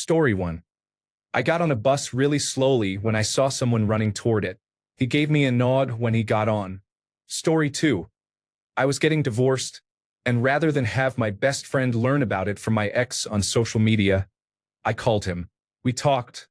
Story 1. I got on a bus really slowly when I saw someone running toward it. He gave me a nod when he got on. Story 2. I was getting divorced, and rather than have my best friend learn about it from my ex on social media, I called him. We talked,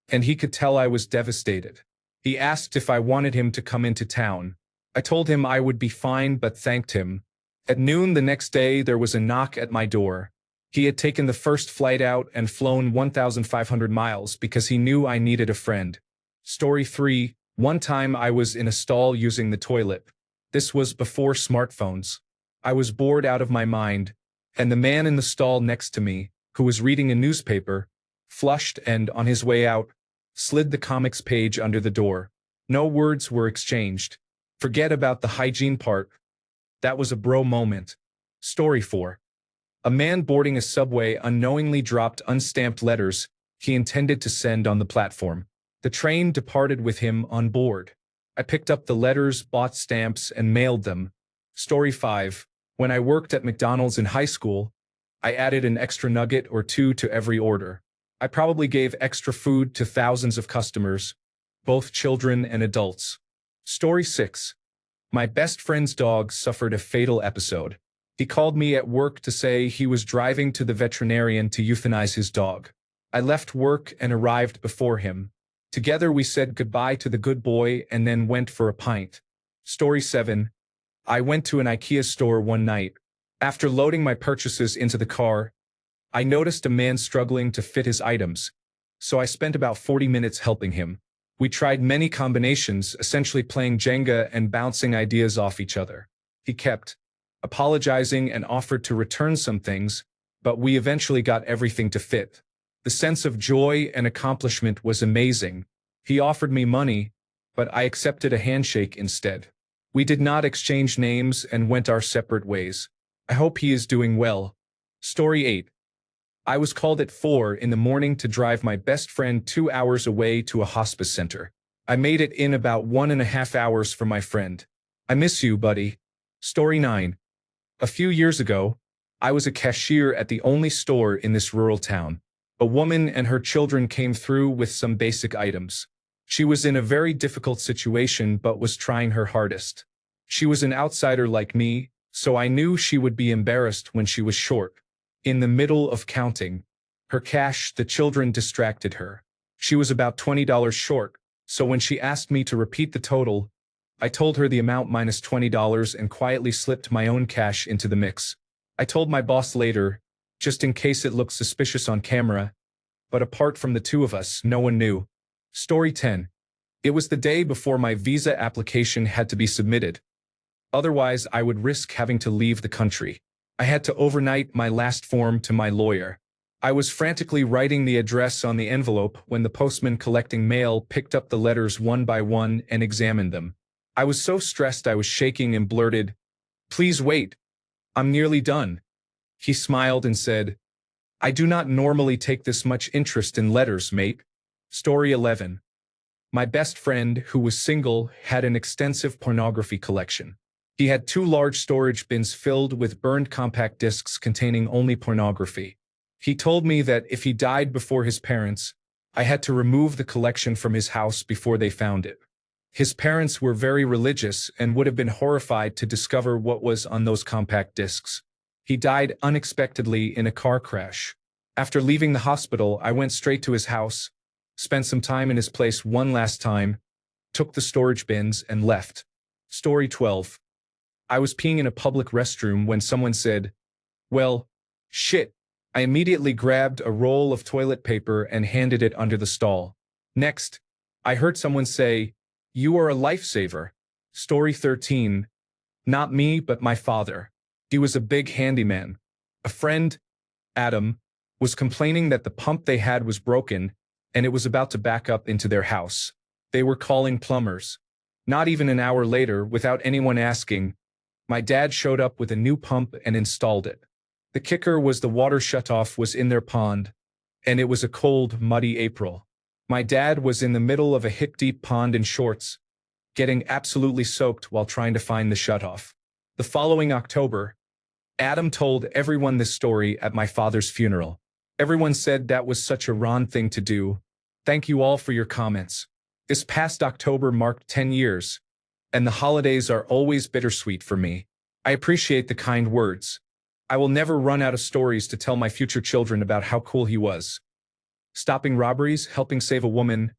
and he could tell I was devastated. He asked if I wanted him to come into town. I told him I would be fine but thanked him. At noon the next day there was a knock at my door. He had taken the first flight out and flown 1,500 miles because he knew I needed a friend. Story 3. One time I was in a stall using the toilet. This was before smartphones. I was bored out of my mind, and the man in the stall next to me, who was reading a newspaper, flushed and, on his way out, slid the comics page under the door. No words were exchanged. Forget about the hygiene part. That was a bro moment. Story 4. A man boarding a subway unknowingly dropped unstamped letters he intended to send on the platform. The train departed with him on board. I picked up the letters, bought stamps, and mailed them. Story 5. When I worked at McDonald's in high school, I added an extra nugget or two to every order. I probably gave extra food to thousands of customers, both children and adults. Story 6. My best friend's dog suffered a fatal episode. He called me at work to say he was driving to the veterinarian to euthanize his dog. I left work and arrived before him. Together we said goodbye to the good boy and then went for a pint. Story 7. I went to an IKEA store one night. After loading my purchases into the car, I noticed a man struggling to fit his items, so I spent about 40 minutes helping him. We tried many combinations, essentially playing Jenga and bouncing ideas off each other. He kept apologizing and offered to return some things, but we eventually got everything to fit. The sense of joy and accomplishment was amazing. He offered me money, but I accepted a handshake instead. We did not exchange names and went our separate ways. I hope he is doing well. Story 8. I was called at 4 in the morning to drive my best friend 2 hours away to a hospice center. I made it in about 1.5 hours for my friend. I miss you, buddy. Story 9. A few years ago, I was a cashier at the only store in this rural town. A woman and her children came through with some basic items. She was in a very difficult situation but was trying her hardest. She was an outsider like me, so I knew she would be embarrassed when she was short. In the middle of counting her cash, the children distracted her. She was about $20 short, so when she asked me to repeat the total, I told her the amount minus $20 and quietly slipped my own cash into the mix. I told my boss later, just in case it looked suspicious on camera, but apart from the two of us, no one knew. Story 10. It was the day before my visa application had to be submitted. Otherwise, I would risk having to leave the country. I had to overnight my last form to my lawyer. I was frantically writing the address on the envelope when the postman collecting mail picked up the letters one by one and examined them. I was so stressed I was shaking and blurted, "Please wait. I'm nearly done." He smiled and said, "I do not normally take this much interest in letters, mate." Story 11. My best friend, who was single, had an extensive pornography collection. He had 2 large storage bins filled with burned compact discs containing only pornography. He told me that if he died before his parents, I had to remove the collection from his house before they found it. His parents were very religious and would have been horrified to discover what was on those compact discs. He died unexpectedly in a car crash. After leaving the hospital, I went straight to his house, spent some time in his place one last time, took the storage bins, and left. Story 12. I was peeing in a public restroom when someone said, "Well, shit." I immediately grabbed a roll of toilet paper and handed it under the stall. Next, I heard someone say, "You are a lifesaver." Story 13. Not me, but my father. He was a big handyman. A friend, Adam, was complaining that the pump they had was broken and it was about to back up into their house. They were calling plumbers. Not even an hour later, without anyone asking, my dad showed up with a new pump and installed it. The kicker was the water shutoff was in their pond, and it was a cold, muddy April. My dad was in the middle of a hip-deep pond in shorts, getting absolutely soaked while trying to find the shutoff. The following October, Adam told everyone this story at my father's funeral. Everyone said that was such a Ron thing to do. Thank you all for your comments. This past October marked 10 years, and the holidays are always bittersweet for me. I appreciate the kind words. I will never run out of stories to tell my future children about how cool he was. Stopping robberies, helping save a woman,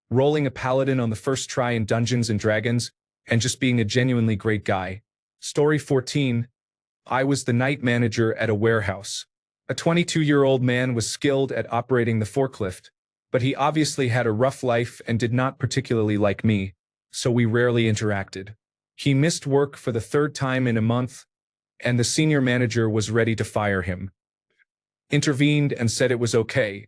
rolling a paladin on the first try in Dungeons and Dragons, and just being a genuinely great guy. Story 14. I was the night manager at a warehouse. A 22-year-old man was skilled at operating the forklift, but he obviously had a rough life and did not particularly like me, so we rarely interacted. He missed work for the third time in a month, and the senior manager was ready to fire him. Intervened and said it was okay.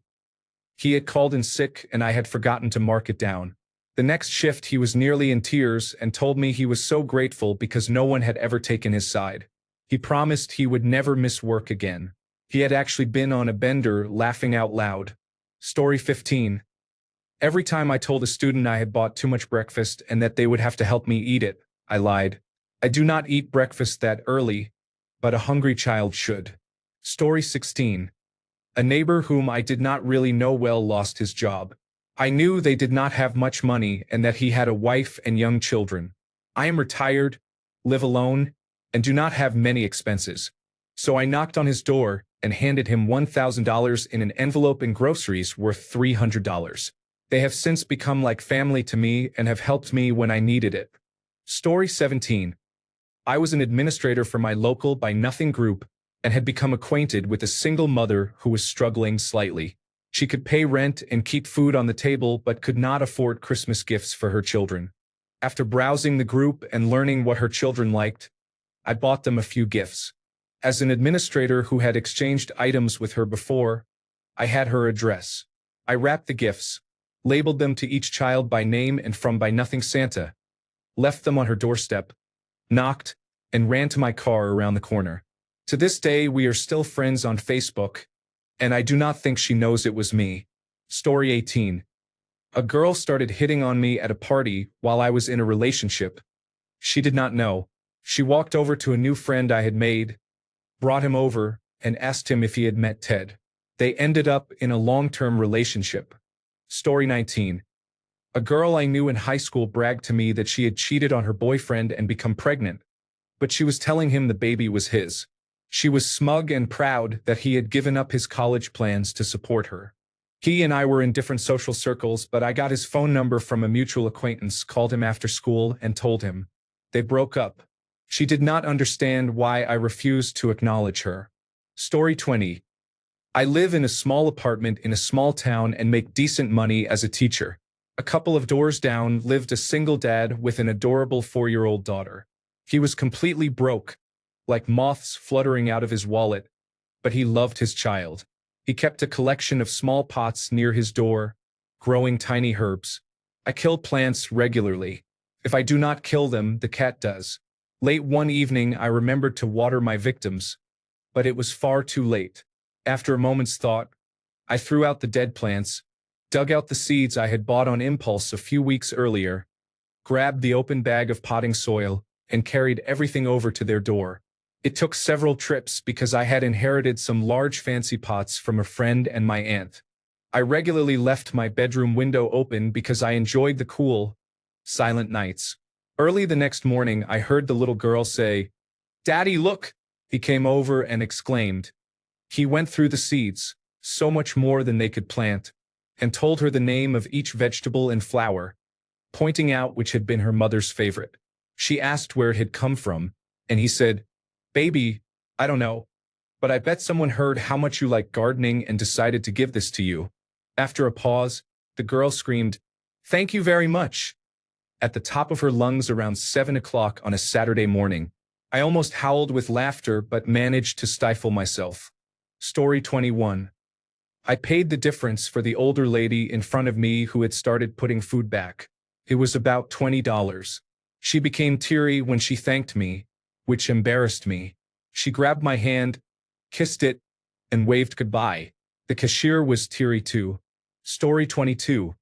He had called in sick and I had forgotten to mark it down. The next shift he was nearly in tears and told me he was so grateful because no one had ever taken his side. He promised he would never miss work again. He had actually been on a bender, laughing out loud. Story 15. Every time I told a student I had bought too much breakfast and that they would have to help me eat it, I lied. I do not eat breakfast that early, but a hungry child should. Story 16. A neighbor whom I did not really know well lost his job. I knew they did not have much money and that he had a wife and young children. I am retired, live alone, and do not have many expenses. So I knocked on his door and handed him $1,000 in an envelope and groceries worth $300. They have since become like family to me and have helped me when I needed it. Story 17. I was an administrator for my local Buy Nothing group and had become acquainted with a single mother who was struggling slightly. She could pay rent and keep food on the table but could not afford Christmas gifts for her children. After browsing the group and learning what her children liked, I bought them a few gifts. As an administrator who had exchanged items with her before, I had her address. I wrapped the gifts, labeled them to each child by name and from Buy Nothing Santa, left them on her doorstep, knocked, and ran to my car around the corner. To this day, we are still friends on Facebook, and I do not think she knows it was me. Story 18. A girl started hitting on me at a party while I was in a relationship. She did not know. She walked over to a new friend I had made, brought him over, and asked him if he had met Ted. They ended up in a long-term relationship. Story 19. A girl I knew in high school bragged to me that she had cheated on her boyfriend and become pregnant, but she was telling him the baby was his. She was smug and proud that he had given up his college plans to support her. He and I were in different social circles, but I got his phone number from a mutual acquaintance, called him after school, and told him. They broke up. She did not understand why I refused to acknowledge her. Story 20. I live in a small apartment in a small town and make decent money as a teacher. A couple of doors down lived a single dad with an adorable 4-year-old daughter. He was completely broke, like moths fluttering out of his wallet, but he loved his child. He kept a collection of small pots near his door, growing tiny herbs. I kill plants regularly. If I do not kill them, the cat does. Late one evening, I remembered to water my victims, but it was far too late. After a moment's thought, I threw out the dead plants, dug out the seeds I had bought on impulse a few weeks earlier, grabbed the open bag of potting soil, and carried everything over to their door. It took several trips because I had inherited some large fancy pots from a friend and my aunt. I regularly left my bedroom window open because I enjoyed the cool, silent nights. Early the next morning, I heard the little girl say, "Daddy, look!" He came over and exclaimed. He went through the seeds, so much more than they could plant, and told her the name of each vegetable and flower, pointing out which had been her mother's favorite. She asked where it had come from, and he said, "Baby, I don't know, but I bet someone heard how much you like gardening and decided to give this to you." After a pause, the girl screamed, "Thank you very much," at the top of her lungs around 7 o'clock on a Saturday morning. I almost howled with laughter but managed to stifle myself. Story 21. I paid the difference for the older lady in front of me who had started putting food back. It was about $20. She became teary when she thanked me, which embarrassed me. She grabbed my hand, kissed it, and waved goodbye. The cashier was teary too. Story 22.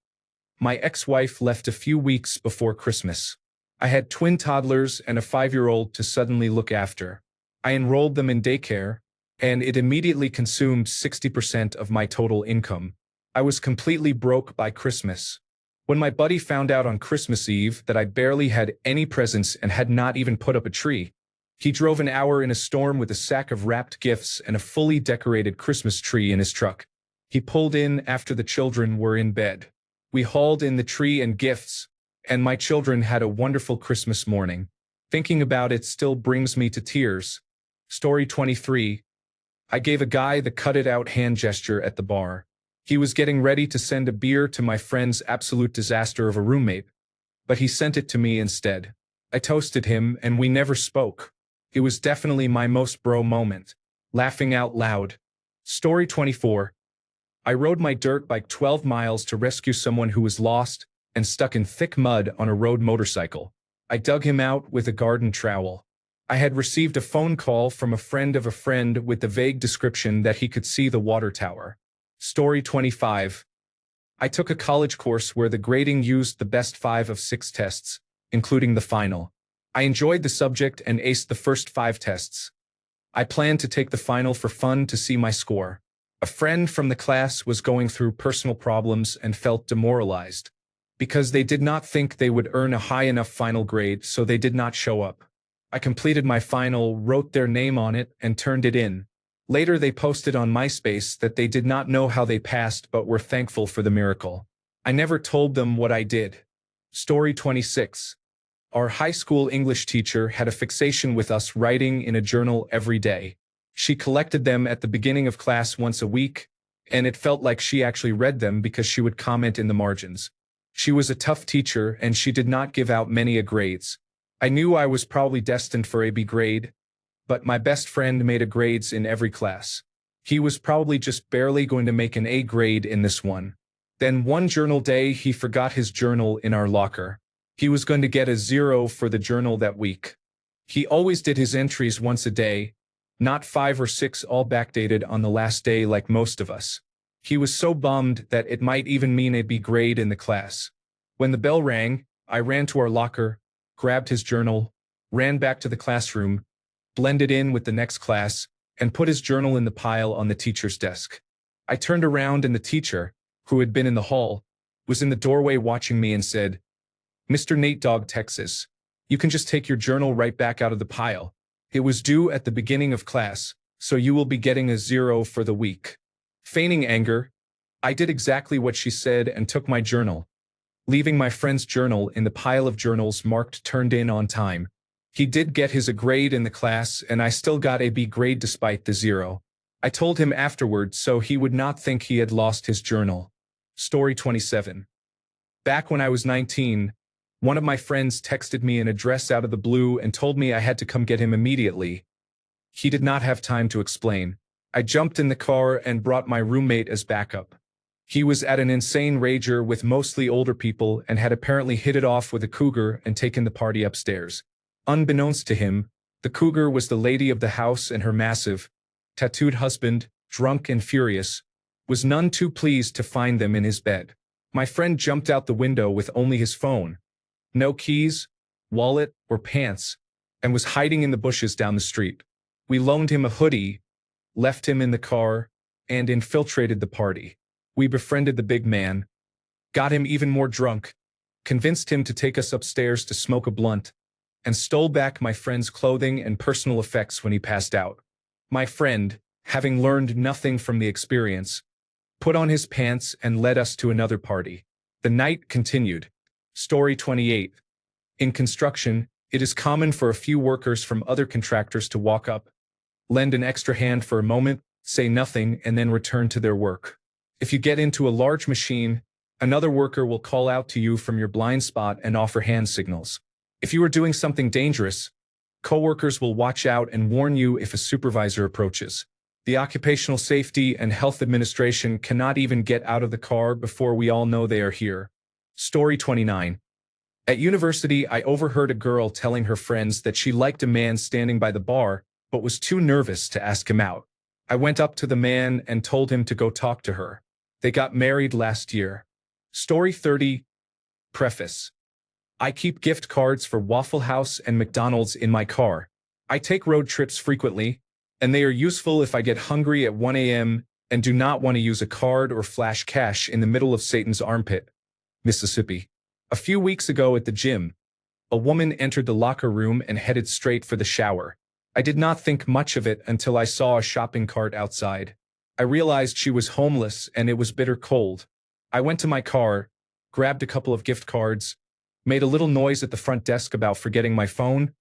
My ex-wife left a few weeks before Christmas. I had twin toddlers and a 5-year-old to suddenly look after. I enrolled them in daycare, and it immediately consumed 60% of my total income. I was completely broke by Christmas. When my buddy found out on Christmas Eve that I barely had any presents and had not even put up a tree, he drove an hour in a storm with a sack of wrapped gifts and a fully decorated Christmas tree in his truck. He pulled in after the children were in bed. We hauled in the tree and gifts, and my children had a wonderful Christmas morning. Thinking about it still brings me to tears. Story 23. I gave a guy the cut-it-out hand gesture at the bar. He was getting ready to send a beer to my friend's absolute disaster of a roommate, but he sent it to me instead. I toasted him, and we never spoke. It was definitely my most bro moment. Laughing out loud. Story 24. I rode my dirt bike 12 miles to rescue someone who was lost and stuck in thick mud on a road motorcycle. I dug him out with a garden trowel. I had received a phone call from a friend of a friend with the vague description that he could see the water tower. Story 25. I took a college course where the grading used the best 5 of 6 tests, including the final. I enjoyed the subject and aced the first 5 tests. I planned to take the final for fun to see my score. A friend from the class was going through personal problems and felt demoralized because they did not think they would earn a high enough final grade, so they did not show up. I completed my final, wrote their name on it, and turned it in. Later they posted on MySpace that they did not know how they passed but were thankful for the miracle. I never told them what I did. Story 26. Our high school English teacher had a fixation with us writing in a journal every day. She collected them at the beginning of class once a week, and it felt like she actually read them because she would comment in the margins. She was a tough teacher and she did not give out many grades. I knew I was probably destined for a B grade, but my best friend made a grades in every class. He was probably just barely going to make an A grade in this one. Then one journal day he forgot his journal in our locker. He was going to get a 0 for the journal that week. He always did his entries once a day, not 5 or 6 all backdated on the last day like most of us. He was so bummed that it might even mean a B grade in the class. When the bell rang, I ran to our locker, grabbed his journal, ran back to the classroom, blended in with the next class, and put his journal in the pile on the teacher's desk. I turned around and the teacher, who had been in the hall, was in the doorway watching me and said, "Mr. Nate Dog, Texas, you can just take your journal right back out of the pile. It was due at the beginning of class, so you will be getting a 0 for the week." Feigning anger, I did exactly what she said and took my journal, leaving my friend's journal in the pile of journals marked turned in on time. He did get his A grade in the class and I still got a B grade despite the 0. I told him afterward so he would not think he had lost his journal. Story 27. Back when I was 19, one of my friends texted me an address out of the blue and told me I had to come get him immediately. He did not have time to explain. I jumped in the car and brought my roommate as backup. He was at an insane rager with mostly older people and had apparently hit it off with a cougar and taken the party upstairs. Unbeknownst to him, the cougar was the lady of the house and her massive, tattooed husband, drunk and furious, was none too pleased to find them in his bed. My friend jumped out the window with only his phone, no keys, wallet, or pants, and was hiding in the bushes down the street. We loaned him a hoodie, left him in the car, and infiltrated the party. We befriended the big man, got him even more drunk, convinced him to take us upstairs to smoke a blunt, and stole back my friend's clothing and personal effects when he passed out. My friend, having learned nothing from the experience, put on his pants and led us to another party. The night continued. Story 28. In construction, it is common for a few workers from other contractors to walk up, lend an extra hand for a moment, say nothing, and then return to their work. If you get into a large machine, another worker will call out to you from your blind spot and offer hand signals. If you are doing something dangerous, coworkers will watch out and warn you if a supervisor approaches. The Occupational Safety and Health Administration cannot even get out of the car before we all know they are here. Story 29. At university, I overheard a girl telling her friends that she liked a man standing by the bar, but was too nervous to ask him out. I went up to the man and told him to go talk to her. They got married last year. Story 30. Preface. I keep gift cards for Waffle House and McDonald's in my car. I take road trips frequently, and they are useful if I get hungry at 1 a.m. and do not want to use a card or flash cash in the middle of Satan's armpit. Mississippi. A few weeks ago at the gym, a woman entered the locker room and headed straight for the shower. I did not think much of it until I saw a shopping cart outside. I realized she was homeless and it was bitter cold. I went to my car, grabbed a couple of gift cards, made a little noise at the front desk about forgetting my phone,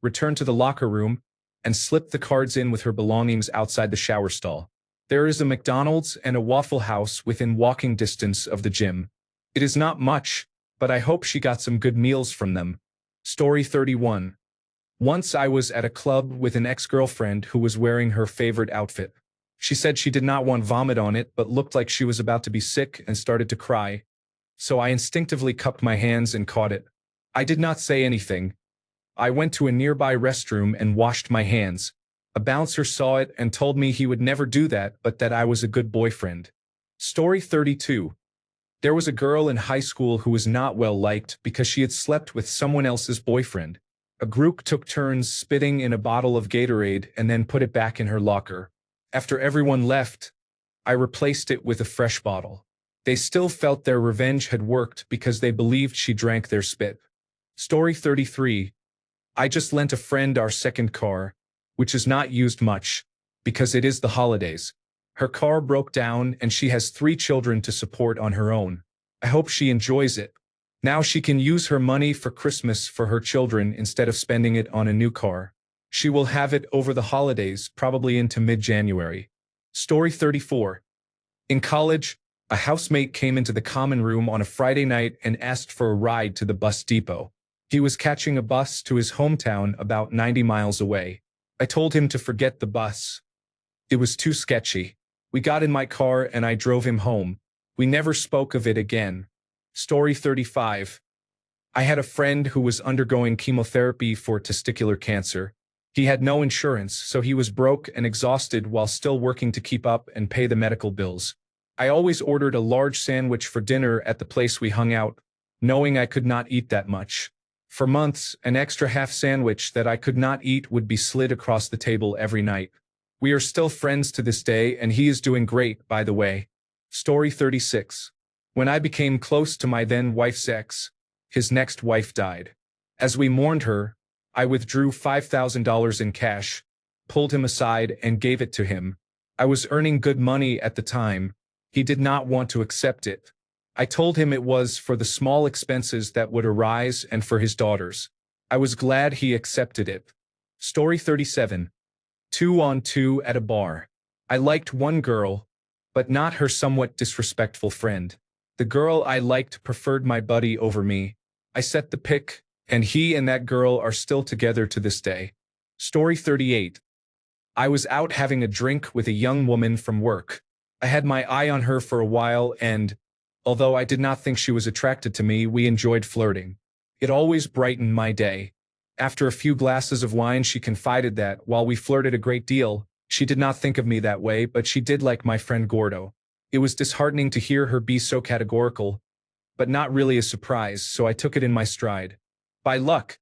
returned to the locker room, and slipped the cards in with her belongings outside the shower stall. There is a McDonald's and a Waffle House within walking distance of the gym. It is not much, but I hope she got some good meals from them. Story 31. Once I was at a club with an ex-girlfriend who was wearing her favorite outfit. She said she did not want vomit on it but looked like she was about to be sick and started to cry. So I instinctively cupped my hands and caught it. I did not say anything. I went to a nearby restroom and washed my hands. A bouncer saw it and told me he would never do that but that I was a good boyfriend. Story 32. There was a girl in high school who was not well liked because she had slept with someone else's boyfriend. A group took turns spitting in a bottle of Gatorade and then put it back in her locker. After everyone left, I replaced it with a fresh bottle. They still felt their revenge had worked because they believed she drank their spit. Story 33. I just lent a friend our second car, which is not used much, because it is the holidays. Her car broke down and she has 3 children to support on her own. I hope she enjoys it. Now she can use her money for Christmas for her children instead of spending it on a new car. She will have it over the holidays, probably into mid-January. Story 34. In college, a housemate came into the common room on a Friday night and asked for a ride to the bus depot. He was catching a bus to his hometown about 90 miles away. I told him to forget the bus. It was too sketchy. We got in my car and I drove him home. We never spoke of it again. Story 35. I had a friend who was undergoing chemotherapy for testicular cancer. He had no insurance, so he was broke and exhausted while still working to keep up and pay the medical bills. I always ordered a large sandwich for dinner at the place we hung out, knowing I could not eat that much. For months, an extra half sandwich that I could not eat would be slid across the table every night. We are still friends to this day and he is doing great, by the way. Story 36. When I became close to my then wife's ex, his next wife died. As we mourned her, I withdrew $5,000 in cash, pulled him aside and gave it to him. I was earning good money at the time. He did not want to accept it. I told him it was for the small expenses that would arise and for his daughters. I was glad he accepted it. Story 37. 2 on 2 at a bar. I liked one girl, but not her somewhat disrespectful friend. The girl I liked preferred my buddy over me. I set the pic, and he and that girl are still together to this day. Story 38. I was out having a drink with a young woman from work. I had my eye on her for a while and, although I did not think she was attracted to me, we enjoyed flirting. It always brightened my day. After a few glasses of wine, she confided that, while we flirted a great deal, she did not think of me that way, but she did like my friend Gordo. It was disheartening to hear her be so categorical, but not really a surprise, so I took it in my stride. By luck,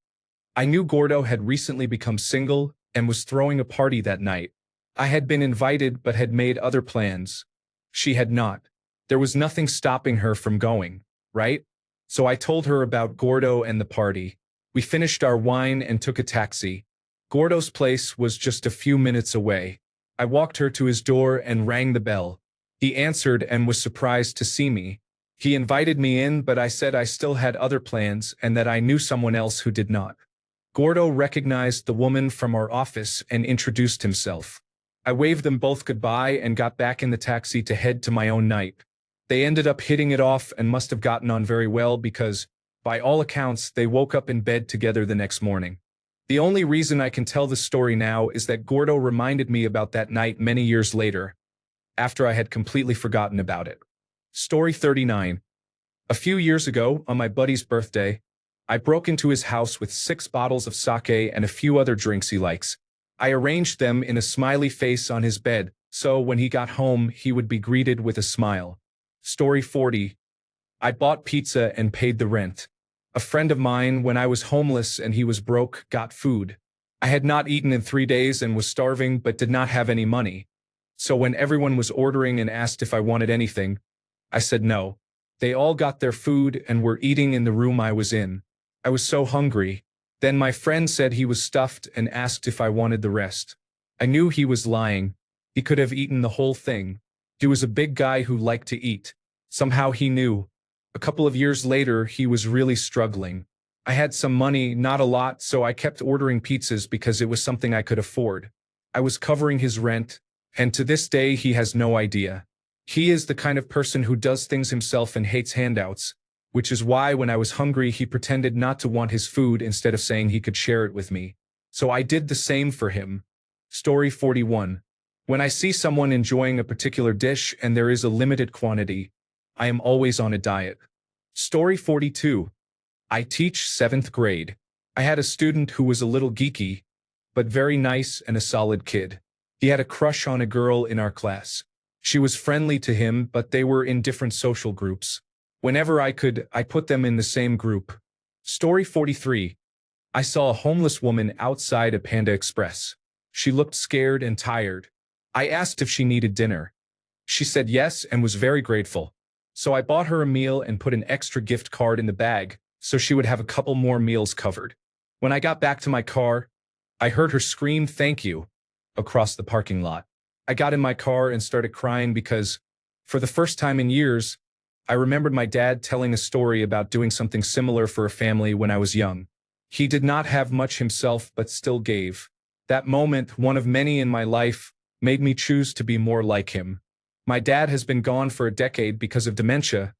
I knew Gordo had recently become single and was throwing a party that night. I had been invited but had made other plans. She had not. There was nothing stopping her from going, right? So I told her about Gordo and the party. We finished our wine and took a taxi. Gordo's place was just a few minutes away. I walked her to his door and rang the bell. He answered and was surprised to see me. He invited me in, but I said I still had other plans and that I knew someone else who did not. Gordo recognized the woman from our office and introduced himself. I waved them both goodbye and got back in the taxi to head to my own night. They ended up hitting it off and must have gotten on very well because, by all accounts, they woke up in bed together the next morning. The only reason I can tell this story now is that Gordo reminded me about that night many years later, after I had completely forgotten about it. Story 39. A few years ago, on my buddy's birthday, I broke into his house with 6 bottles of sake and a few other drinks he likes. I arranged them in a smiley face on his bed, so when he got home, he would be greeted with a smile. Story 40. I bought pizza and paid the rent. A friend of mine, when I was homeless and he was broke, got food. I had not eaten in 3 days and was starving but did not have any money. So when everyone was ordering and asked if I wanted anything, I said no. They all got their food and were eating in the room I was in. I was so hungry. Then my friend said he was stuffed and asked if I wanted the rest. I knew he was lying. He could have eaten the whole thing. He was a big guy who liked to eat. Somehow he knew. A couple of years later, he was really struggling. I had some money, not a lot, so I kept ordering pizzas because it was something I could afford. I was covering his rent, and to this day he has no idea. He is the kind of person who does things himself and hates handouts, which is why when I was hungry he pretended not to want his food instead of saying he could share it with me. So I did the same for him. Story 41. When I see someone enjoying a particular dish and there is a limited quantity, I am always on a diet. Story 42. I teach 7th grade. I had a student who was a little geeky, but very nice and a solid kid. He had a crush on a girl in our class. She was friendly to him, but they were in different social groups. Whenever I could, I put them in the same group. Story 43. I saw a homeless woman outside a Panda Express. She looked scared and tired. I asked if she needed dinner. She said yes and was very grateful. So I bought her a meal and put an extra gift card in the bag, so she would have a couple more meals covered. When I got back to my car, I heard her scream "thank you" across the parking lot. I got in my car and started crying because, for the first time in years, I remembered my dad telling a story about doing something similar for a family when I was young. He did not have much himself but still gave. That moment, one of many in my life, made me choose to be more like him. My dad has been gone for a decade because of dementia,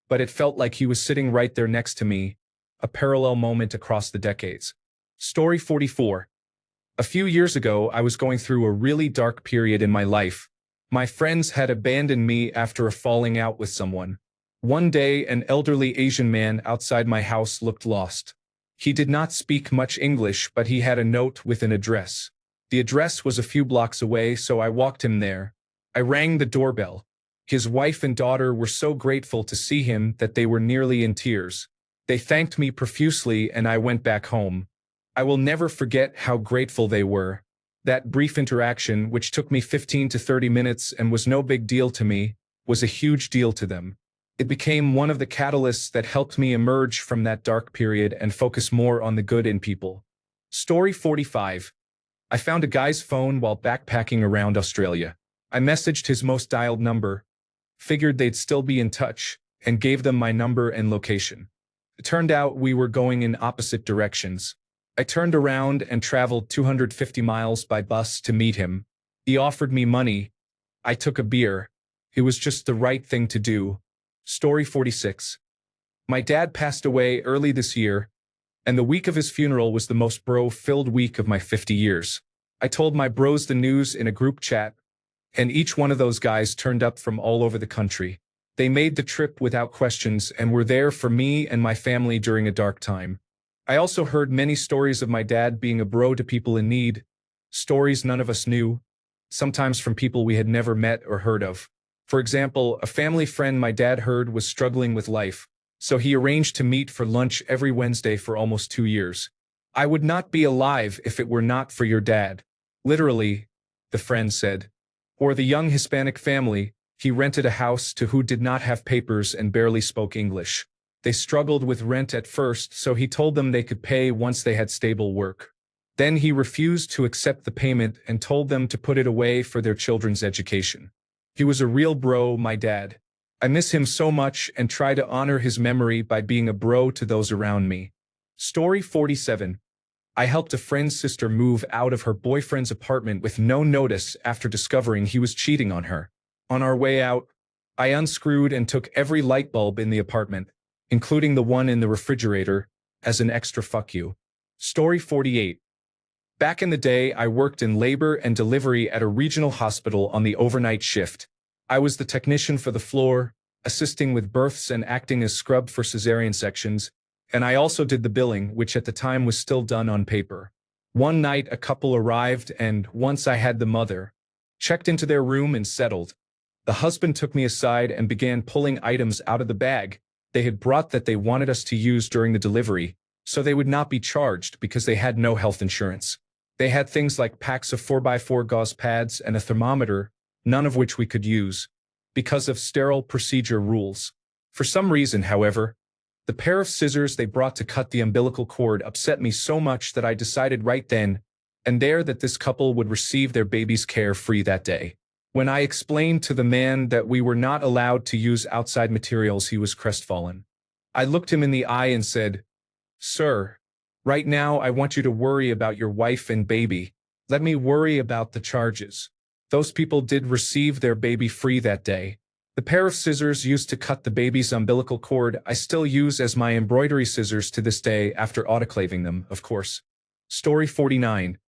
but it felt like he was sitting right there next to me, a parallel moment across the decades. Story 44. A few years ago, I was going through a really dark period in my life. My friends had abandoned me after a falling out with someone. One day, an elderly Asian man outside my house looked lost. He did not speak much English, but he had a note with an address. The address was a few blocks away, so I walked him there. I rang the doorbell. His wife and daughter were so grateful to see him that they were nearly in tears. They thanked me profusely and I went back home. I will never forget how grateful they were. That brief interaction, which took me 15 to 30 minutes and was no big deal to me, was a huge deal to them. It became one of the catalysts that helped me emerge from that dark period and focus more on the good in people. Story 45. I found a guy's phone while backpacking around Australia. I messaged his most dialed number, figured they'd still be in touch, and gave them my number and location. It turned out we were going in opposite directions. I turned around and traveled 250 miles by bus to meet him. He offered me money. I took a beer. It was just the right thing to do. Story 46. My dad passed away early this year, and the week of his funeral was the most bro-filled week of my 50 years. I told my bros the news in a group chat, and each one of those guys turned up from all over the country. They made the trip without questions and were there for me and my family during a dark time. I also heard many stories of my dad being a bro to people in need, stories none of us knew, sometimes from people we had never met or heard of. For example, a family friend my dad heard was struggling with life, so he arranged to meet for lunch every Wednesday for almost 2 years. I would not be alive if it were not for your dad. Literally, the friend said. Or the young Hispanic family, he rented a house to who did not have papers and barely spoke English. They struggled with rent at first, so he told them they could pay once they had stable work. Then he refused to accept the payment and told them to put it away for their children's education. He was a real bro, my dad. I miss him so much and try to honor his memory by being a bro to those around me. Story 47. I helped a friend's sister move out of her boyfriend's apartment with no notice after discovering he was cheating on her. On our way out, I unscrewed and took every light bulb in the apartment, including the one in the refrigerator, as an extra fuck you. Story 48. Back in the day, I worked in labor and delivery at a regional hospital on the overnight shift. I was the technician for the floor, assisting with births and acting as scrub for cesarean sections, and I also did the billing, which at the time was still done on paper. One night, a couple arrived, and once I had the mother, checked into their room and settled. The husband took me aside and began pulling items out of the bag they had brought that they wanted us to use during the delivery, so they would not be charged because they had no health insurance. They had things like packs of 4x4 gauze pads and a thermometer, none of which we could use, because of sterile procedure rules. For some reason, however, the pair of scissors they brought to cut the umbilical cord upset me so much that I decided right then and there that this couple would receive their baby's care free that day. When I explained to the man that we were not allowed to use outside materials, he was crestfallen. I looked him in the eye and said, "Sir, right now I want you to worry about your wife and baby. Let me worry about the charges." Those people did receive their baby free that day. The pair of scissors used to cut the baby's umbilical cord I still use as my embroidery scissors to this day after autoclaving them, of course. Story 49.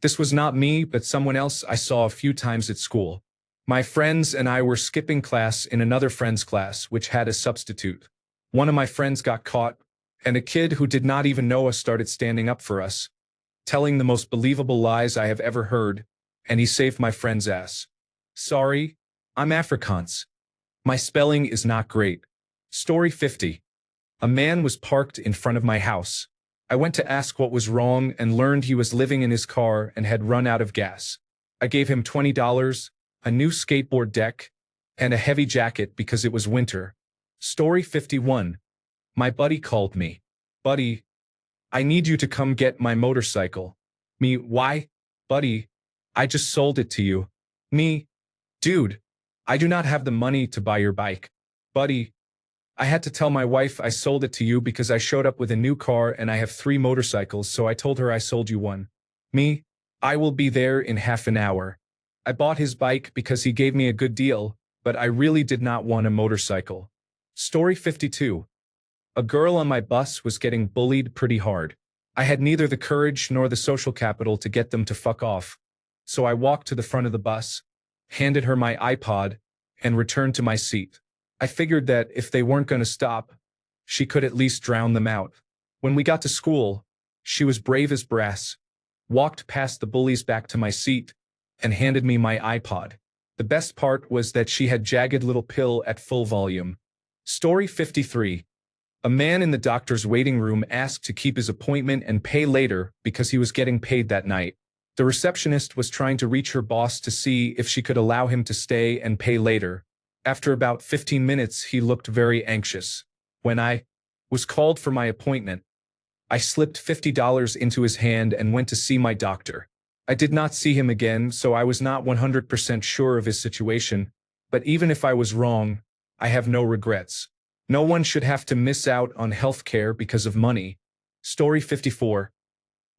This was not me, but someone else I saw a few times at school. My friends and I were skipping class in another friend's class, which had a substitute. One of my friends got caught, and a kid who did not even know us started standing up for us, telling the most believable lies I have ever heard, and he saved my friend's ass. Sorry, I'm Afrikaans. My spelling is not great. Story 50. A man was parked in front of my house. I went to ask what was wrong and learned he was living in his car and had run out of gas. I gave him $20, a new skateboard deck, and a heavy jacket because it was winter. Story 51. My buddy called me. "Buddy, I need you to come get my motorcycle." Me, "Why? Buddy, I just sold it to you." Me, "Dude, I do not have the money to buy your bike." Buddy, "I had to tell my wife I sold it to you because I showed up with a new car and I have 3 motorcycles, so I told her I sold you one." Me, "I will be there in half an hour." I bought his bike because he gave me a good deal, but I really did not want a motorcycle. Story 52. A girl on my bus was getting bullied pretty hard. I had neither the courage nor the social capital to get them to fuck off. So I walked to the front of the bus, handed her my iPod, and returned to my seat. I figured that if they weren't going to stop, she could at least drown them out. When we got to school, she was brave as brass, walked past the bullies back to my seat, and handed me my iPod. The best part was that she had Jagged Little Pill at full volume. Story 53. A man in the doctor's waiting room asked to keep his appointment and pay later because he was getting paid that night. The receptionist was trying to reach her boss to see if she could allow him to stay and pay later. After about 15 minutes, he looked very anxious. When I was called for my appointment, I slipped $50 into his hand and went to see my doctor. I did not see him again, so I was not 100% sure of his situation, but even if I was wrong, I have no regrets. No one should have to miss out on health care because of money. Story 54.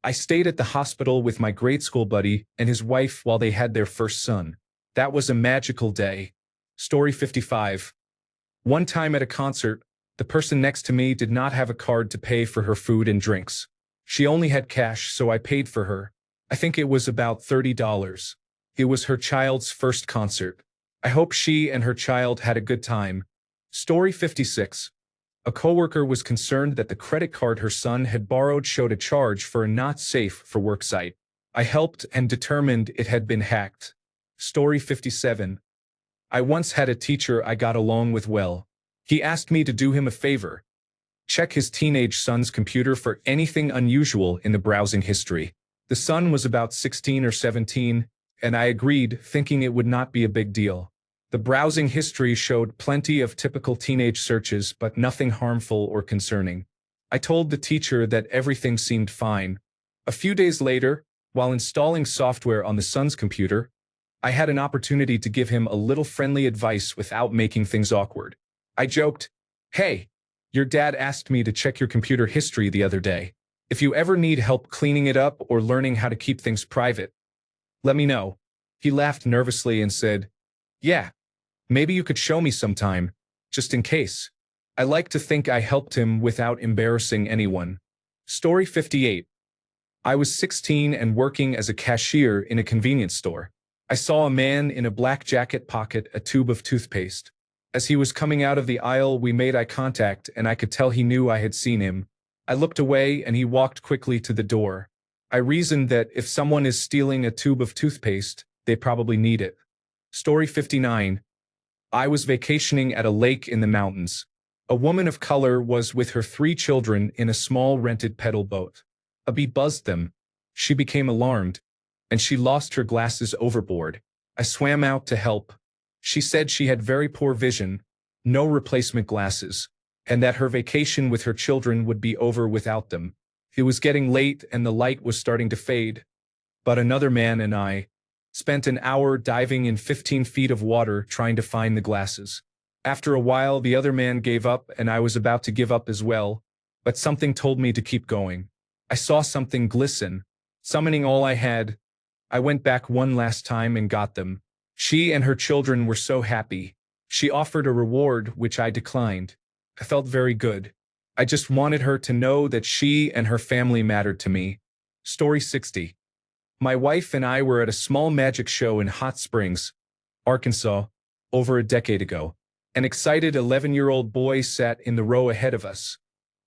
I stayed at the hospital with my grade school buddy and his wife while they had their first son. That was a magical day. Story 55. One time at a concert, the person next to me did not have a card to pay for her food and drinks. She only had cash, so I paid for her. I think it was about $30. It was her child's first concert. I hope she and her child had a good time. Story 56. A coworker was concerned that the credit card her son had borrowed showed a charge for a not safe for work site. I helped and determined it had been hacked. Story 57. I once had a teacher I got along with well. He asked me to do him a favor. Check his teenage son's computer for anything unusual in the browsing history. The son was about 16 or 17, and I agreed, thinking it would not be a big deal. The browsing history showed plenty of typical teenage searches, but nothing harmful or concerning. I told the teacher that everything seemed fine. A few days later, while installing software on the son's computer, I had an opportunity to give him a little friendly advice without making things awkward. I joked, "Hey, your dad asked me to check your computer history the other day. If you ever need help cleaning it up or learning how to keep things private, let me know." He laughed nervously and said, "Yeah, maybe you could show me sometime, just in case." I like to think I helped him without embarrassing anyone. Story 58. I was 16 and working as a cashier in a convenience store. I saw a man in a black jacket pocket a tube of toothpaste. As he was coming out of the aisle, we made eye contact, and I could tell he knew I had seen him. I looked away and he walked quickly to the door. I reasoned that if someone is stealing a tube of toothpaste, they probably need it. Story 59. I was vacationing at a lake in the mountains. A woman of color was with her 3 children in a small rented pedal boat. A bee buzzed them. She became alarmed, and she lost her glasses overboard. I swam out to help. She said she had very poor vision, no replacement glasses, and that her vacation with her children would be over without them. It was getting late and the light was starting to fade, but another man and I spent an hour diving in 15 feet of water trying to find the glasses. After a while, the other man gave up and I was about to give up as well, but something told me to keep going. I saw something glisten. Summoning all I had, I went back one last time and got them. She and her children were so happy. She offered a reward, which I declined. I felt very good. I just wanted her to know that she and her family mattered to me. Story 60. My wife and I were at a small magic show in Hot Springs, Arkansas, over a decade ago. An excited 11-year-old boy sat in the row ahead of us,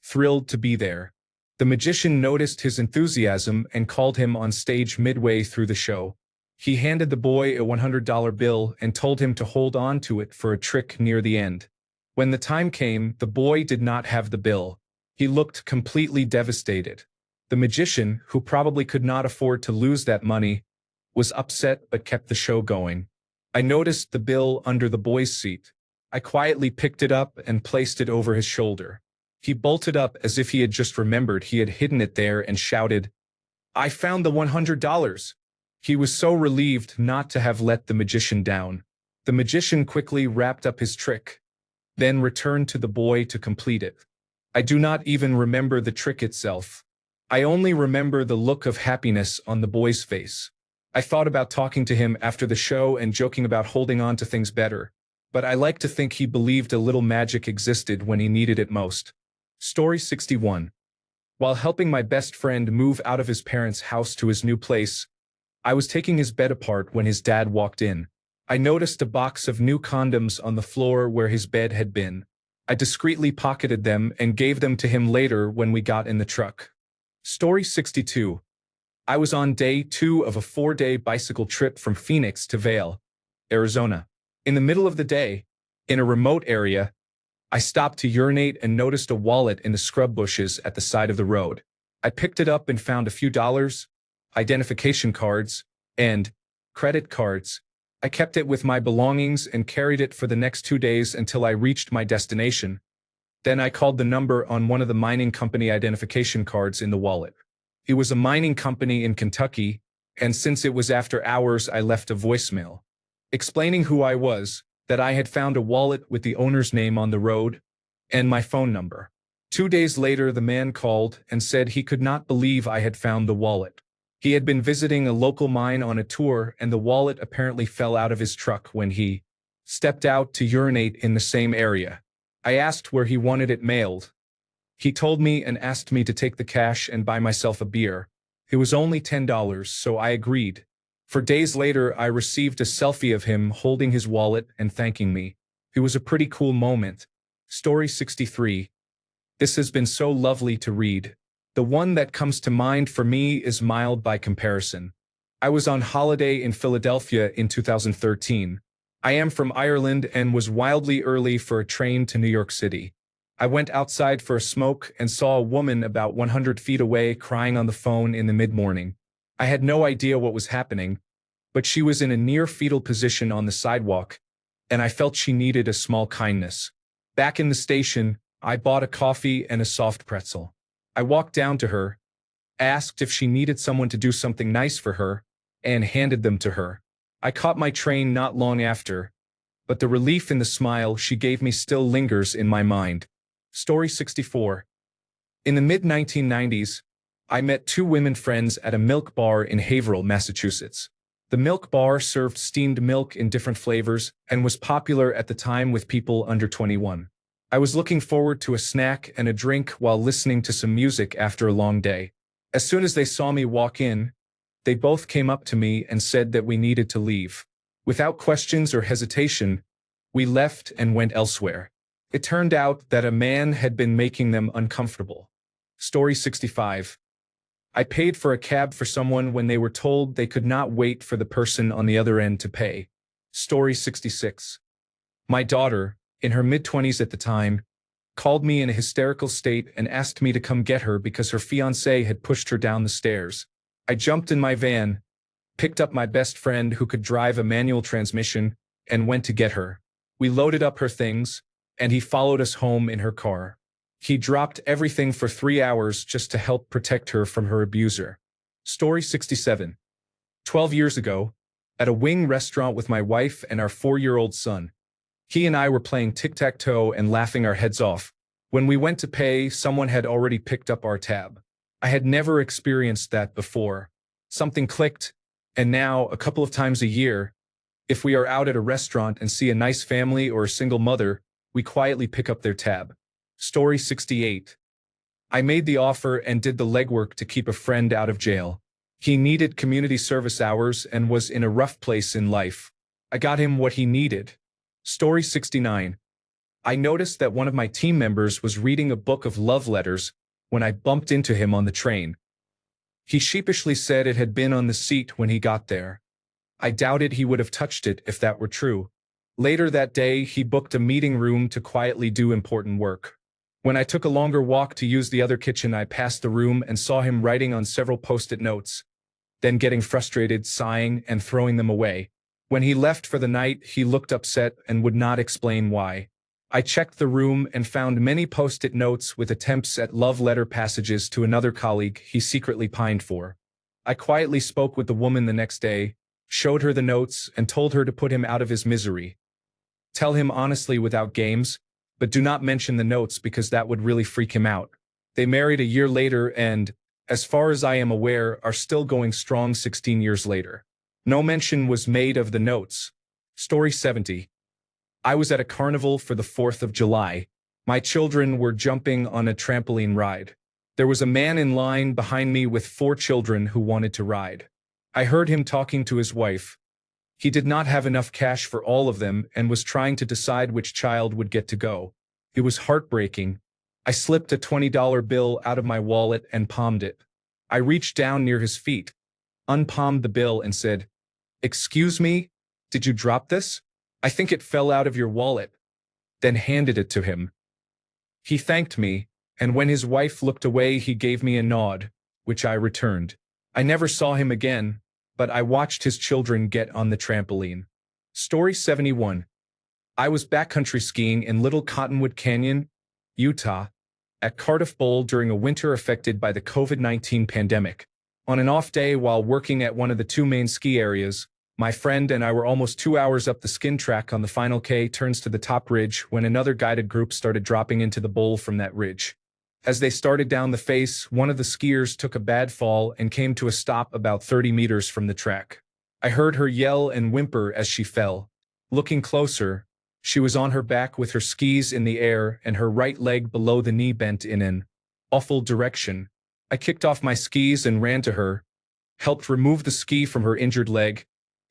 thrilled to be there. The magician noticed his enthusiasm and called him on stage midway through the show. He handed the boy a $100 bill and told him to hold on to it for a trick near the end. When the time came, the boy did not have the bill. He looked completely devastated. The magician, who probably could not afford to lose that money, was upset but kept the show going. I noticed the bill under the boy's seat. I quietly picked it up and placed it over his shoulder. He bolted up as if he had just remembered he had hidden it there and shouted, "I found the $100. He was so relieved not to have let the magician down. The magician quickly wrapped up his trick, then returned to the boy to complete it. I do not even remember the trick itself. I only remember the look of happiness on the boy's face. I thought about talking to him after the show and joking about holding on to things better, but I like to think he believed a little magic existed when he needed it most. Story 61. While helping my best friend move out of his parents' house to his new place, I was taking his bed apart when his dad walked in. I noticed a box of new condoms on the floor where his bed had been. I discreetly pocketed them and gave them to him later when we got in the truck. Story 62. I was on day 2 of a 4-day bicycle trip from Phoenix to Vail, Arizona. In the middle of the day, in a remote area, I stopped to urinate and noticed a wallet in the scrub bushes at the side of the road. I picked it up and found a few dollars, identification cards, and credit cards. I kept it with my belongings and carried it for the next 2 days until I reached my destination. Then I called the number on one of the mining company identification cards in the wallet. It was a mining company in Kentucky, and since it was after hours, I left a voicemail explaining who I was, that I had found a wallet with the owner's name on the road, and my phone number. 2 days later, the man called and said he could not believe I had found the wallet. He had been visiting a local mine on a tour, and the wallet apparently fell out of his truck when he stepped out to urinate in the same area. I asked where he wanted it mailed. He told me and asked me to take the cash and buy myself a beer. It was only $10, so I agreed. For days later, I received a selfie of him holding his wallet and thanking me. It was a pretty cool moment. Story 63. This has been so lovely to read. The one that comes to mind for me is mild by comparison. I was on holiday in Philadelphia in 2013. I am from Ireland and was wildly early for a train to New York City. I went outside for a smoke and saw a woman about 100 feet away crying on the phone in the mid-morning. I had no idea what was happening, but she was in a near-fetal position on the sidewalk, and I felt she needed a small kindness. Back in the station, I bought a coffee and a soft pretzel. I walked down to her, asked if she needed someone to do something nice for her, and handed them to her. I caught my train not long after, but the relief in the smile she gave me still lingers in my mind. Story 64. In the mid-1990s, I met 2 women friends at a milk bar in Haverhill, Massachusetts. The milk bar served steamed milk in different flavors and was popular at the time with people under 21. I was looking forward to a snack and a drink while listening to some music after a long day. As soon as they saw me walk in, they both came up to me and said that we needed to leave. Without questions or hesitation, we left and went elsewhere. It turned out that a man had been making them uncomfortable. Story 65. I paid for a cab for someone when they were told they could not wait for the person on the other end to pay. Story 66. My daughter, in her mid-20s at the time, called me in a hysterical state and asked me to come get her because her fiancé had pushed her down the stairs. I jumped in my van, picked up my best friend who could drive a manual transmission, and went to get her. We loaded up her things, and he followed us home in her car. He dropped everything for 3 hours just to help protect her from her abuser. Story 67. 12 years ago, at a wing restaurant with my wife and our 4-year-old son. He and I were playing tic-tac-toe and laughing our heads off. When we went to pay, someone had already picked up our tab. I had never experienced that before. Something clicked, and now, a couple of times a year, if we are out at a restaurant and see a nice family or a single mother, we quietly pick up their tab. Story 68. I made the offer and did the legwork to keep a friend out of jail. He needed community service hours and was in a rough place in life. I got him what he needed. Story 69. I noticed that one of my team members was reading a book of love letters when I bumped into him on the train. He sheepishly said it had been on the seat when he got there. I doubted he would have touched it if that were true. Later that day, he booked a meeting room to quietly do important work. When I took a longer walk to use the other kitchen, I passed the room and saw him writing on several post-it notes, then getting frustrated, sighing, and throwing them away. When he left for the night, he looked upset and would not explain why. I checked the room and found many post-it notes with attempts at love letter passages to another colleague he secretly pined for. I quietly spoke with the woman the next day, showed her the notes, and told her to put him out of his misery. Tell him honestly without games, but do not mention the notes because that would really freak him out. They married a year later and, as far as I am aware, are still going strong 16 years later. No mention was made of the notes. Story 70. I was at a carnival for the 4th of July. My children were jumping on a trampoline ride. There was a man in line behind me with 4 children who wanted to ride. I heard him talking to his wife. He did not have enough cash for all of them and was trying to decide which child would get to go. It was heartbreaking. I slipped a $20 bill out of my wallet and palmed it. I reached down near his feet, unpalmed the bill and said, "Excuse me, did you drop this? I think it fell out of your wallet," then handed it to him. He thanked me, and when his wife looked away, he gave me a nod, which I returned. I never saw him again, but I watched his children get on the trampoline. Story 71. I was backcountry skiing in Little Cottonwood Canyon, Utah, at Cardiff Bowl during a winter affected by the COVID-19 pandemic. On an off day while working at one of the 2 main ski areas, my friend and I were almost 2 hours up the skin track on the final K turns to the top ridge when another guided group started dropping into the bowl from that ridge. As they started down the face, one of the skiers took a bad fall and came to a stop about 30 meters from the track. I heard her yell and whimper as she fell. Looking closer, she was on her back with her skis in the air and her right leg below the knee bent in an awful direction. I kicked off my skis and ran to her, helped remove the ski from her injured leg,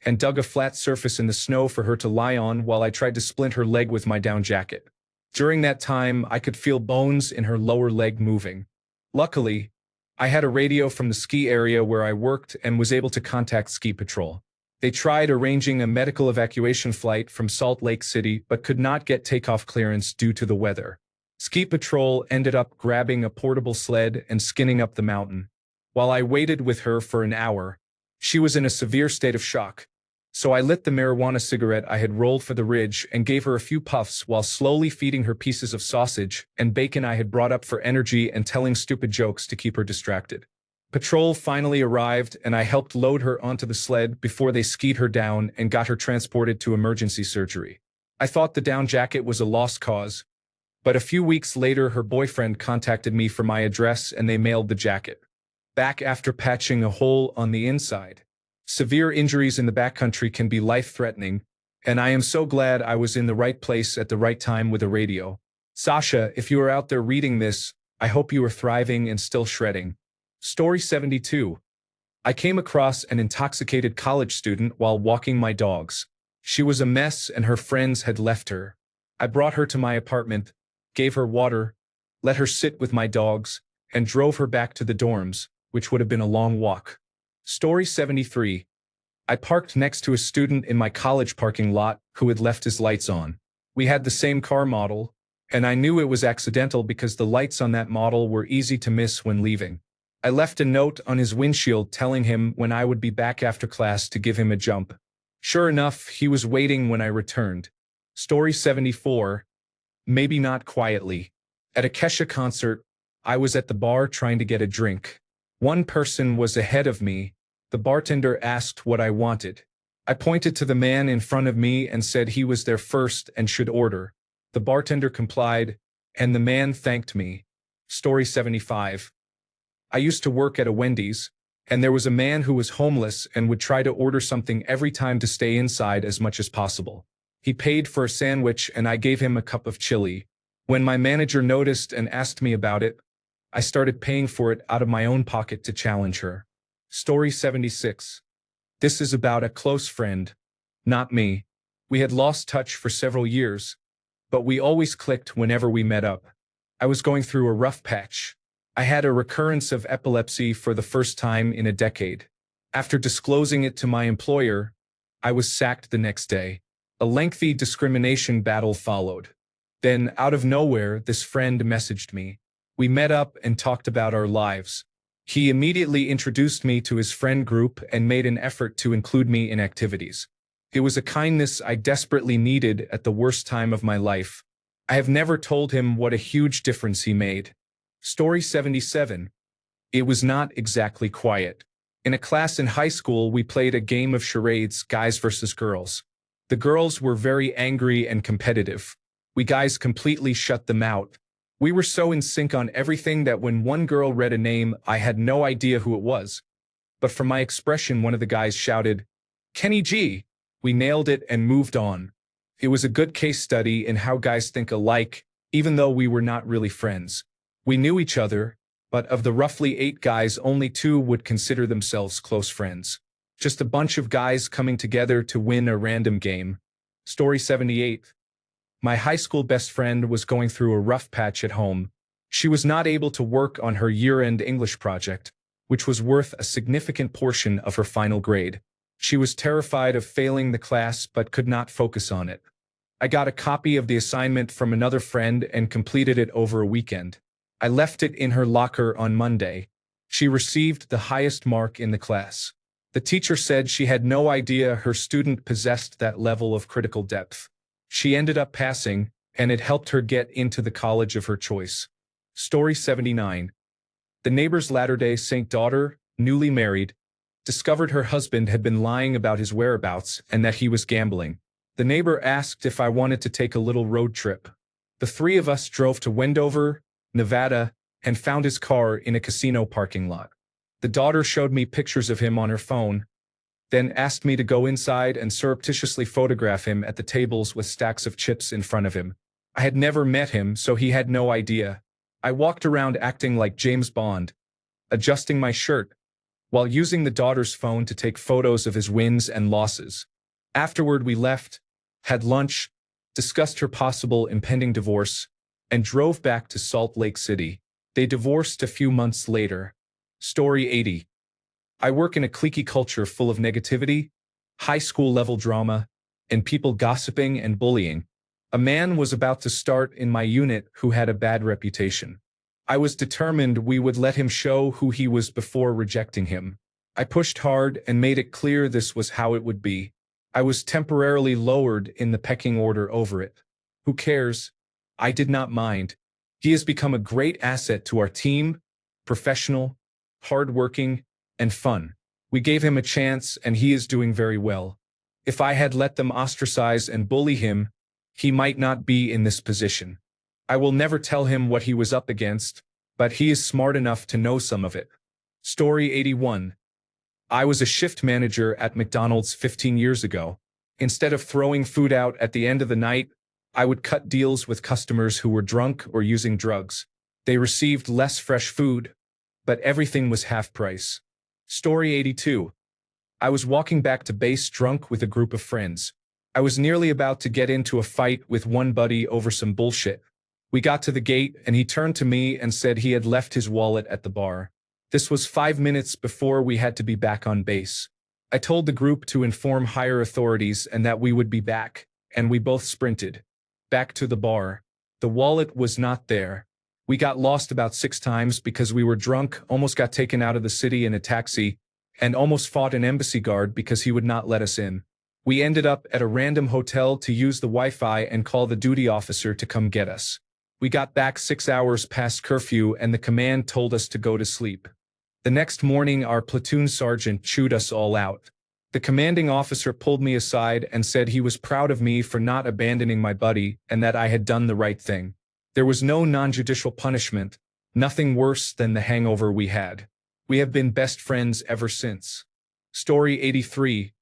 and dug a flat surface in the snow for her to lie on while I tried to splint her leg with my down jacket. During that time, I could feel bones in her lower leg moving. Luckily, I had a radio from the ski area where I worked and was able to contact Ski Patrol. They tried arranging a medical evacuation flight from Salt Lake City but could not get takeoff clearance due to the weather. Ski Patrol ended up grabbing a portable sled and skinning up the mountain. While I waited with her for an hour, she was in a severe state of shock. So I lit the marijuana cigarette I had rolled for the ridge and gave her a few puffs while slowly feeding her pieces of sausage and bacon I had brought up for energy and telling stupid jokes to keep her distracted. Patrol finally arrived and I helped load her onto the sled before they skied her down and got her transported to emergency surgery. I thought the down jacket was a lost cause, but a few weeks later her boyfriend contacted me for my address and they mailed the jacket back after patching a hole on the inside. Severe injuries in the backcountry can be life-threatening, and I am so glad I was in the right place at the right time with a radio. Sasha, if you are out there reading this, I hope you are thriving and still shredding. Story 72. I came across an intoxicated college student while walking my dogs. She was a mess and her friends had left her. I brought her to my apartment, gave her water, let her sit with my dogs, and drove her back to the dorms, which would have been a long walk. Story 73. I parked next to a student in my college parking lot who had left his lights on. We had the same car model, and I knew it was accidental because the lights on that model were easy to miss when leaving. I left a note on his windshield telling him when I would be back after class to give him a jump. Sure enough, he was waiting when I returned. Story 74. Maybe not quietly. At a Kesha concert, I was at the bar trying to get a drink. One person was ahead of me. The bartender asked what I wanted. I pointed to the man in front of me and said he was there first and should order. The bartender complied, and the man thanked me. Story 75. I used to work at a Wendy's, and there was a man who was homeless and would try to order something every time to stay inside as much as possible. He paid for a sandwich and I gave him a cup of chili. When my manager noticed and asked me about it, I started paying for it out of my own pocket to challenge her. Story 76. This is about a close friend, not me. We had lost touch for several years, but we always clicked whenever we met up. I was going through a rough patch. I had a recurrence of epilepsy for the first time in a decade. After disclosing it to my employer, I was sacked the next day. A lengthy discrimination battle followed. Then, out of nowhere, this friend messaged me. We met up and talked about our lives. He immediately introduced me to his friend group and made an effort to include me in activities. It was a kindness I desperately needed at the worst time of my life. I have never told him what a huge difference he made. Story 77. It was not exactly quiet. In a class in high school, we played a game of charades, guys versus girls. The girls were very angry and competitive. We guys completely shut them out. We were so in sync on everything that when one girl read a name, I had no idea who it was. But from my expression, one of the guys shouted, "Kenny G!" We nailed it and moved on. It was a good case study in how guys think alike, even though we were not really friends. We knew each other, but of the roughly 8 guys, only 2 would consider themselves close friends. Just a bunch of guys coming together to win a random game. Story 78. My high school best friend was going through a rough patch at home. She was not able to work on her year-end English project, which was worth a significant portion of her final grade. She was terrified of failing the class but could not focus on it. I got a copy of the assignment from another friend and completed it over a weekend. I left it in her locker on Monday. She received the highest mark in the class. The teacher said she had no idea her student possessed that level of critical depth. She ended up passing, and it helped her get into the college of her choice. Story 79. The neighbor's Latter-day Saint daughter, newly married, discovered her husband had been lying about his whereabouts and that he was gambling. The neighbor asked if I wanted to take a little road trip. The 3 of us drove to Wendover, Nevada, and found his car in a casino parking lot. The daughter showed me pictures of him on her phone, then asked me to go inside and surreptitiously photograph him at the tables with stacks of chips in front of him. I had never met him, so he had no idea. I walked around acting like James Bond, adjusting my shirt, while using the daughter's phone to take photos of his wins and losses. Afterward, we left, had lunch, discussed her possible impending divorce, and drove back to Salt Lake City. They divorced a few months later. Story 80. I work in a cliquey culture full of negativity, high school-level drama, and people gossiping and bullying. A man was about to start in my unit who had a bad reputation. I was determined we would let him show who he was before rejecting him. I pushed hard and made it clear this was how it would be. I was temporarily lowered in the pecking order over it. Who cares? I did not mind. He has become a great asset to our team, professional, hardworking, and fun. We gave him a chance and he is doing very well. If I had let them ostracize and bully him, he might not be in this position. I will never tell him what he was up against, but he is smart enough to know some of it. Story 81. I was a shift manager at McDonald's 15 years ago. Instead of throwing food out at the end of the night, I would cut deals with customers who were drunk or using drugs. They received less fresh food, but everything was half price. Story 82. I was walking back to base drunk with a group of friends. I was nearly about to get into a fight with one buddy over some bullshit. We got to the gate and he turned to me and said he had left his wallet at the bar. This was 5 minutes before we had to be back on base. I told the group to inform higher authorities and that we would be back, and we both sprinted back to the bar. The wallet was not there. We got lost about 6 times because we were drunk, almost got taken out of the city in a taxi, and almost fought an embassy guard because he would not let us in. We ended up at a random hotel to use the Wi-Fi and call the duty officer to come get us. We got back 6 hours past curfew and the command told us to go to sleep. The next morning our platoon sergeant chewed us all out. The commanding officer pulled me aside and said he was proud of me for not abandoning my buddy and that I had done the right thing. There was no non-judicial punishment, nothing worse than the hangover we had. We have been best friends ever since. Story 83.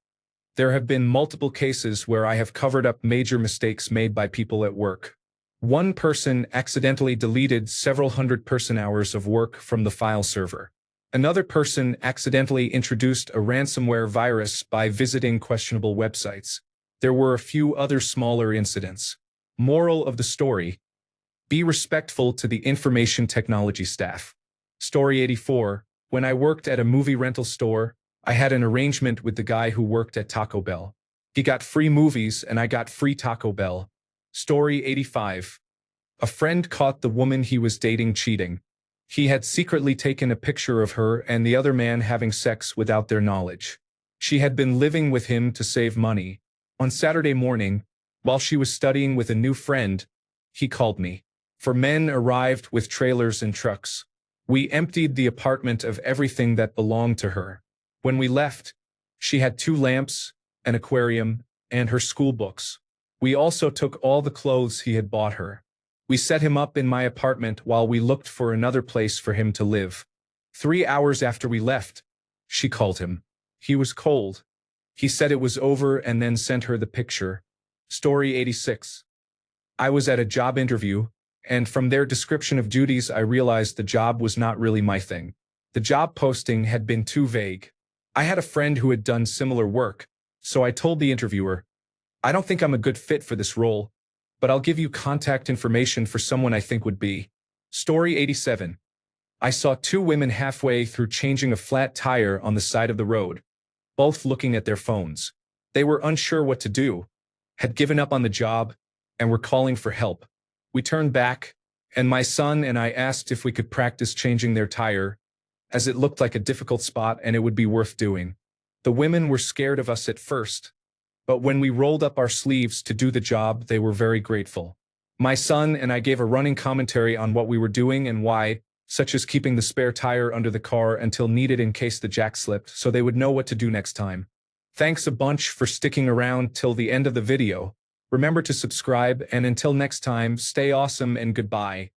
There have been multiple cases where I have covered up major mistakes made by people at work. One person accidentally deleted several hundred person-hours of work from the file server. Another person accidentally introduced a ransomware virus by visiting questionable websites. There were a few other smaller incidents. Moral of the story: be respectful to the information technology staff. Story 84. When I worked at a movie rental store, I had an arrangement with the guy who worked at Taco Bell. He got free movies and I got free Taco Bell. Story 85. A friend caught the woman he was dating cheating. He had secretly taken a picture of her and the other man having sex without their knowledge. She had been living with him to save money. On Saturday morning, while she was studying with a new friend, he called me. 4 men arrived with trailers and trucks. We emptied the apartment of everything that belonged to her. When we left, she had 2 lamps, an aquarium, and her school books. We also took all the clothes he had bought her. We set him up in my apartment while we looked for another place for him to live. 3 hours after we left, she called him. He was cold. He said it was over and then sent her the picture. Story 86. I was at a job interview, and from their description of duties I realized the job was not really my thing. The job posting had been too vague. I had a friend who had done similar work, so I told the interviewer, I don't think I'm a good fit for this role, but I'll give you contact information for someone I think would be. Story 87. I saw 2 women halfway through changing a flat tire on the side of the road, both looking at their phones. They were unsure what to do, had given up on the job, and were calling for help. We turned back, and my son and I asked if we could practice changing their tire, as it looked like a difficult spot and it would be worth doing. The women were scared of us at first, but when we rolled up our sleeves to do the job, they were very grateful. My son and I gave a running commentary on what we were doing and why, such as keeping the spare tire under the car until needed in case the jack slipped, so they would know what to do next time. Thanks a bunch for sticking around till the end of the video. Remember to subscribe, and until next time, stay awesome and goodbye.